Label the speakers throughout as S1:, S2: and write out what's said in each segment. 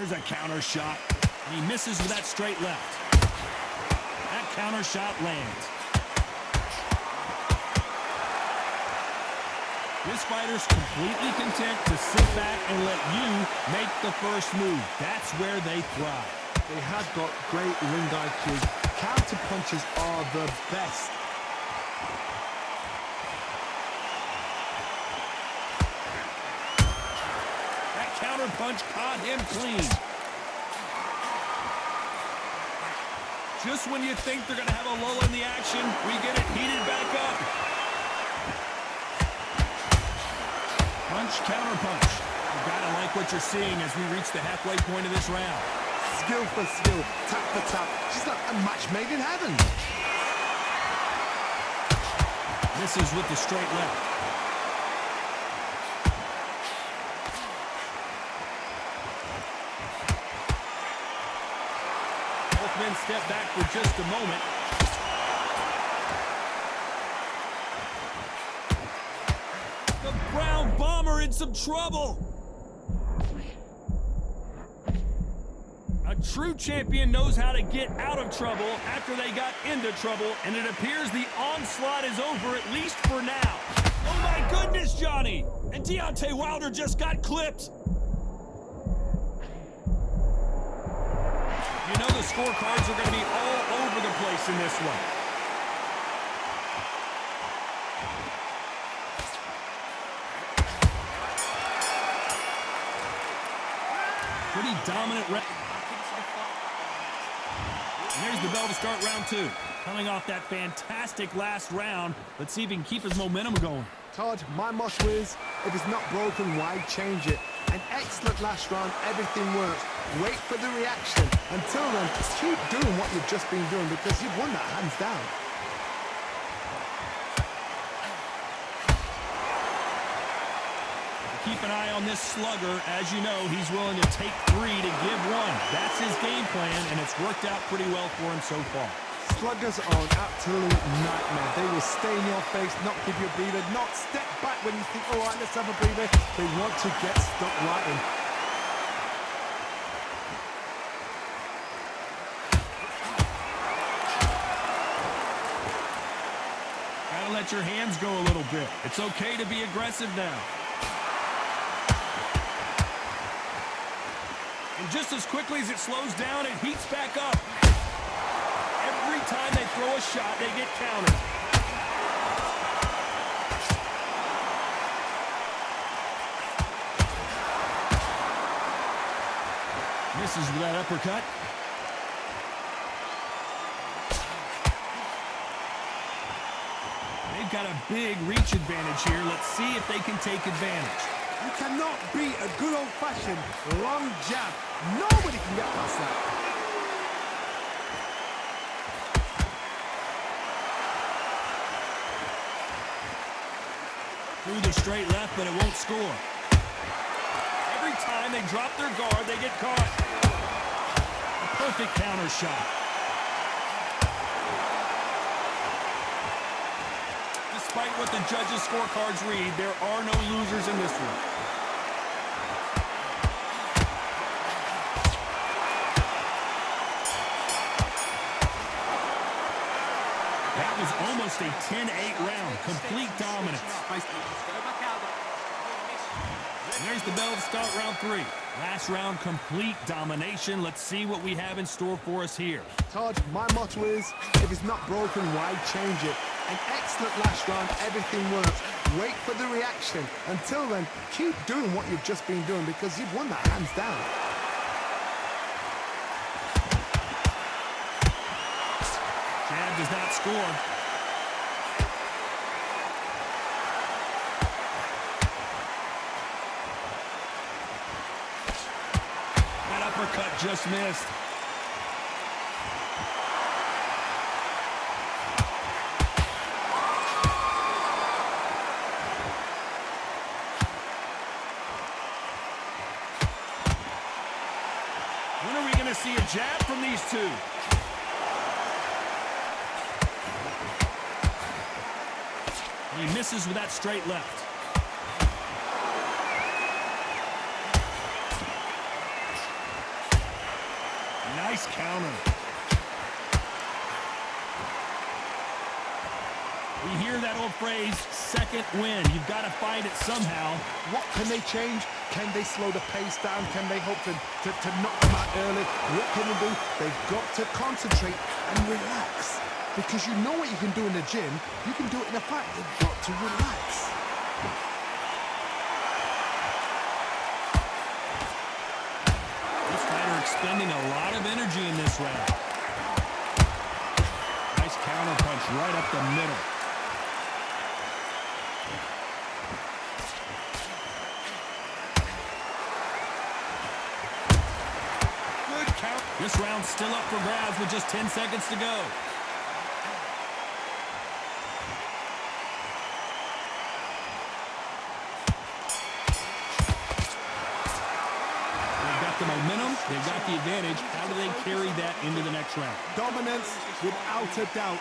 S1: There's a counter shot. And he misses with that straight left. That counter shot lands. This fighter's completely content to sit back and let you make the first move. That's where they thrive.
S2: They have got great ring IQ. Counter punches are the best.
S1: That counter punch caught him clean. Just when you think they're going to have a lull in the action, we get it heated back up. Punch, counter punch. You gotta like what you're seeing as we reach the halfway point of this round.
S2: Skill for skill, tap for tap. She's like a match made in heaven.
S1: Misses with the straight left. Both men step back for just a moment. The Brown Bomber in some trouble. A true champion knows how to get out of trouble after they got into trouble, and it appears the onslaught is over, at least for now. Oh my goodness, Johnny! And Deontay Wilder just got clipped. You know the scorecards are going to be all over the place in this one. Pretty dominant round. And there's the bell to start round two. Coming off that fantastic last round, let's see if he can keep his momentum going.
S2: Todd, my motto is, if it's not broken, why change it? An excellent last round, everything works. Wait for the reaction. Until then, keep doing what you've just been doing because you've won that hands down.
S1: Keep an eye on this slugger. As you know, he's willing to take three to give one. That's his game plan, and it's worked out pretty well for him so far.
S2: Sluggers are an absolute nightmare. They will stay in your face, not give you a breather, not step back when you think, all right, let's have a breather. They want to get stuck right in.
S1: Gotta let your hands go a little bit. It's okay to be aggressive now. And just as quickly as it slows down, it heats back up. Every time they throw a shot, they get countered. Misses with that uppercut. They've got a big reach advantage here. Let's see if they can take advantage.
S2: You cannot beat a good old-fashioned long jab. Nobody can get past that.
S1: Through the straight left, but it won't score. Every time they drop their guard, they get caught. A perfect counter shot. Despite what the judges' scorecards read, there are no losers in this one. That was almost a 10-8 round. Complete dominance. And there's the bell to start round three. Last round, complete domination. Let's see what we have in store for us here.
S2: Todd, my motto is, if it's not broken, why change it? An excellent last round, everything works. Wait for the reaction. Until then, keep doing what you've just been doing because you've won that hands down.
S1: Jab does not score. That uppercut just missed. When are we going to see a jab from these two? He misses with that straight left. Nice counter. We hear that old phrase, second win. You've got to find it somehow.
S2: What can they change? Can they slow the pace down? Can they hope to knock them out early? What can they do? They've got to concentrate and relax. Because you know what you can do in the gym, you can do it in a fight. You've got to relax.
S1: This fighter expending a lot of energy in this round. Nice counter punch right up the middle. This round's still up for grabs with just 10 seconds to go. They've got the momentum. They've got the advantage. How do they carry that into the next round?
S2: Dominance, without a doubt.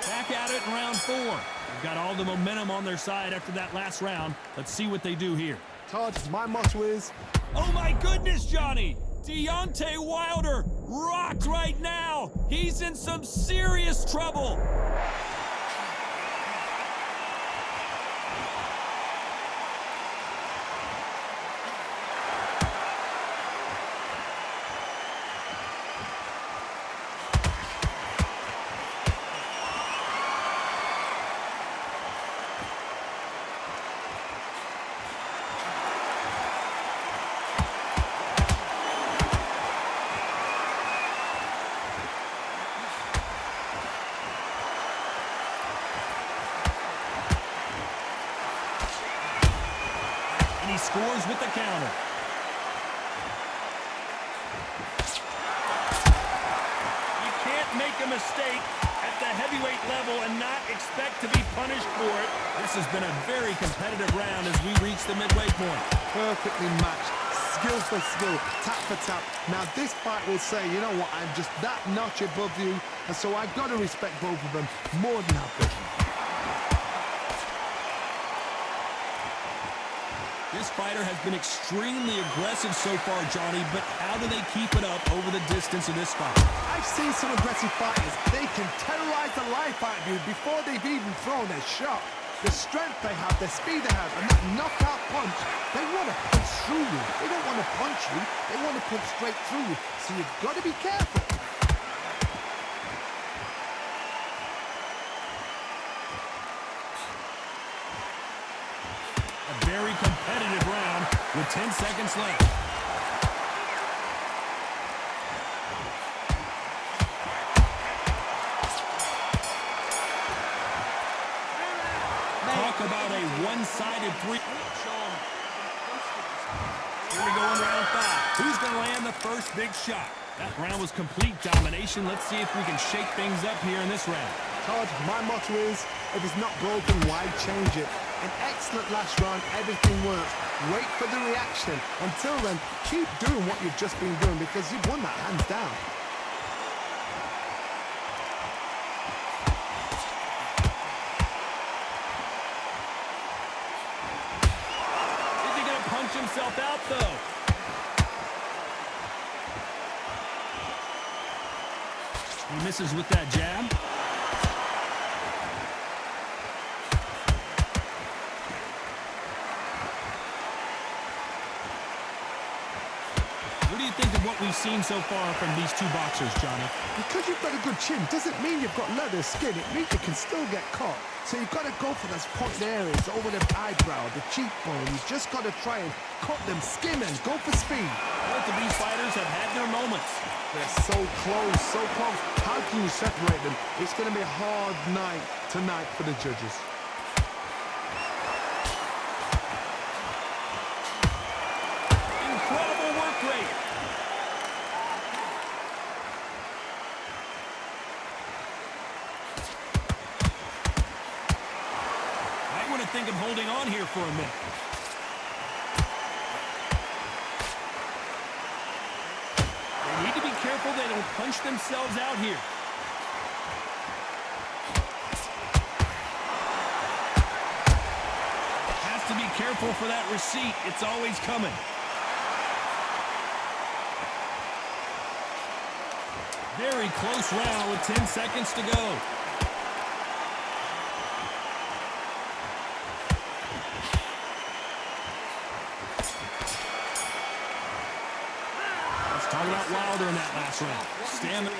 S1: Back at it in round 4. They've got all the momentum on their side after that last round. Let's see what they do here.
S2: Todd, my motto is...
S1: Oh my goodness, Johnny! Deontay Wilder rocked right now. He's in some serious trouble. He scores with the counter. You can't make a mistake at the heavyweight level and not expect to be punished for it. This has been a very competitive round as we reach the midway point.
S2: Perfectly matched, skill for skill, tap for tap. Now this fight will say, you know what, I'm just that notch above you, and so I've got to respect both of them more than that.
S1: This fighter has been extremely aggressive so far, Johnny, but how do they keep it up over the distance of this fight?
S2: I've seen some aggressive fighters. They can terrorize the life out of you before they've even thrown a shot. The strength they have, the speed they have, and that knockout punch, they want to punch through you. They don't want to punch you. They want to punch straight through you. So you've got to be careful.
S1: Very competitive round with 10 seconds left. Talk about a one-sided three. Here we go in round 5. Who's going to land the first big shot? That round was complete domination. Let's see if we can shake things up here in this round.
S2: Todd, my motto is, if it's not broken, why change it? An excellent last round, everything works. Wait for the reaction. Until then, keep doing what you've just been doing because you've won that hands down.
S1: Is he going to punch himself out, though? He misses with that jab. What do you think of what we've seen so far from these two boxers, Johnny?
S2: Because you've got a good chin doesn't mean you've got leather skin. It means you can still get caught. So you've got to go for those point areas over the eyebrow, the cheekbone. You've just got to try and cut them, skim and go for speed.
S1: Both of these fighters have had their moments.
S2: They're so close, so close. How can you separate them? It's going to be a hard night tonight for the judges.
S1: Incredible work rate. Might want to think of holding on here for a minute. They need to be careful they don't punch themselves out here. Has to be careful for that receipt. It's always coming. Very close round with 10 seconds to go. Let's talk about Wilder in that last round. Stamina.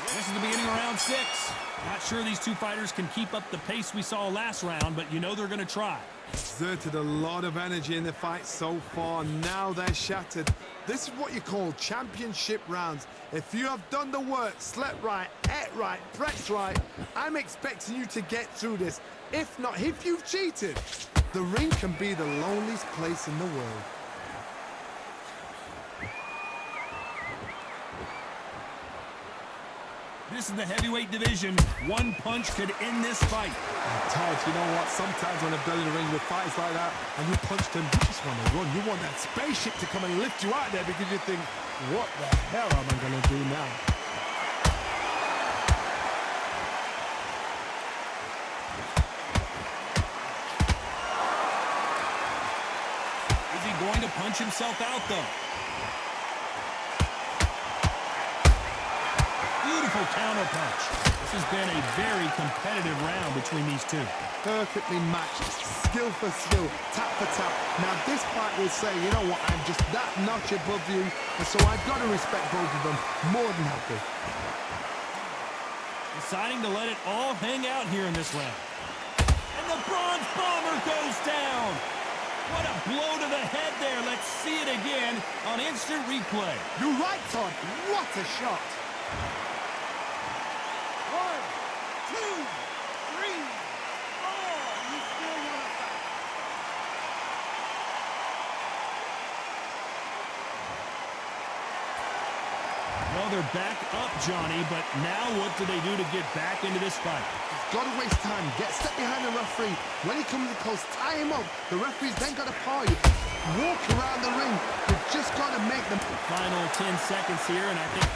S1: This is the beginning of round 6. Not sure these two fighters can keep up the pace we saw last round, but you know they're going to try.
S2: Exerted a lot of energy in the fight so far. Now they're shattered. This is what you call championship rounds. If you have done the work, slept right, ate right, pressed right, I'm expecting you to get through this. If not, if you've cheated, the ring can be the loneliest place in the world.
S1: This is the heavyweight division. One punch could end this fight.
S2: Todd, you know what? Sometimes when I've done in the ring with fights like that, and you punch them, you just want to run. You want that spaceship to come and lift you out there because you think, what the hell am I going to do now?
S1: Is he going to punch himself out, though? Beautiful counter punch. This has been a very competitive round between these two.
S2: Perfectly matched, skill for skill, tap for tap. Now this fight will say, you know what, I'm just that notch above you, and so I've got to respect both of them more than happy.
S1: Deciding to let it all hang out here in this round. And the bronze bomber goes down. What a blow to the head there. Let's see it again on instant replay.
S2: You're right, Todd. What a shot. 1, 2, 3, 4. You still want to fight.
S1: Well, they're back up, Johnny, but now what do they do to get back into this fight?
S2: Got to waste time. Get step behind the referee. When he comes close, tie him up. The referee's then got to paw you. Walk around the ring. You've just got to make them.
S1: Final 10 seconds here, and I think...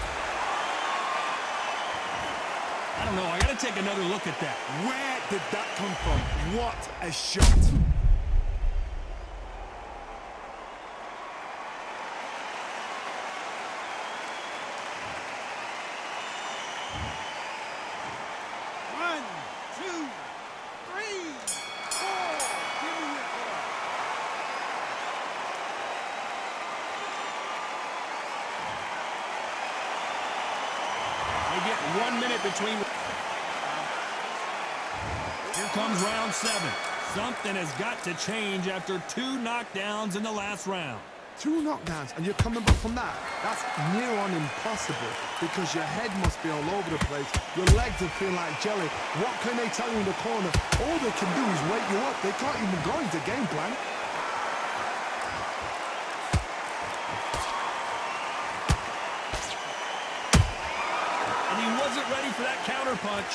S1: I don't know. I got to take another look at that.
S2: Where did that come from? What a shot.
S1: They get 1 minute between. Here comes round 7. Something has got to change after 2 knockdowns in the last round.
S2: 2 knockdowns, and you're coming back from that. That's near on impossible because your head must be all over the place. Your legs will feel like jelly. What can they tell you in the corner? All they can do is wake you up. They can't even go into game plan.
S1: Ready for that counter punch.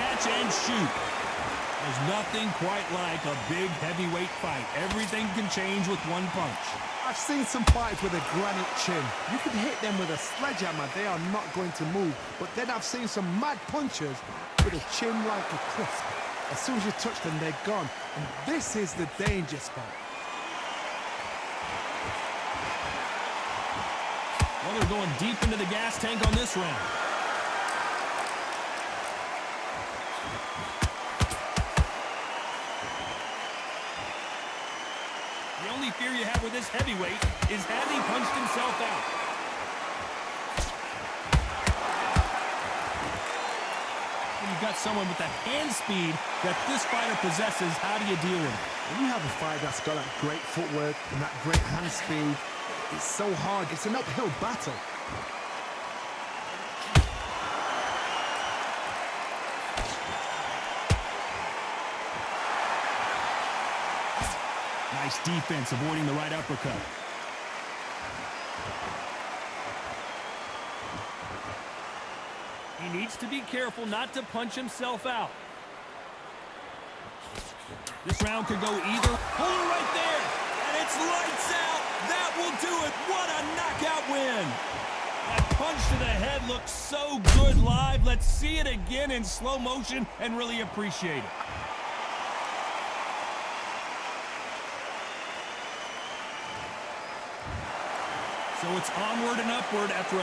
S1: Catch and shoot. There's nothing quite like a big heavyweight fight. Everything can change with 1 punch.
S2: I've seen some fights with a granite chin. You can hit them with a sledgehammer. They are not going to move. But then I've seen some mad punchers with a chin like a crisp. As soon as you touch them, they're gone. And this is the danger spot.
S1: Well, they're going deep into the gas tank on this round. The only fear you have with this heavyweight is has he punched himself out? When you've got someone with the hand speed that this fighter possesses, how do you deal with it?
S2: When you have a fighter that's got that great footwork and that great hand speed, it's so hard. It's an uphill battle.
S1: Nice defense, avoiding the right uppercut. He needs to be careful not to punch himself out. This round could go either. Hold it right there, and it's lights out. That will do it. What a knockout win. That punch to the head looks so good live. Let's see it again in slow motion and really appreciate it. So it's onward and upward after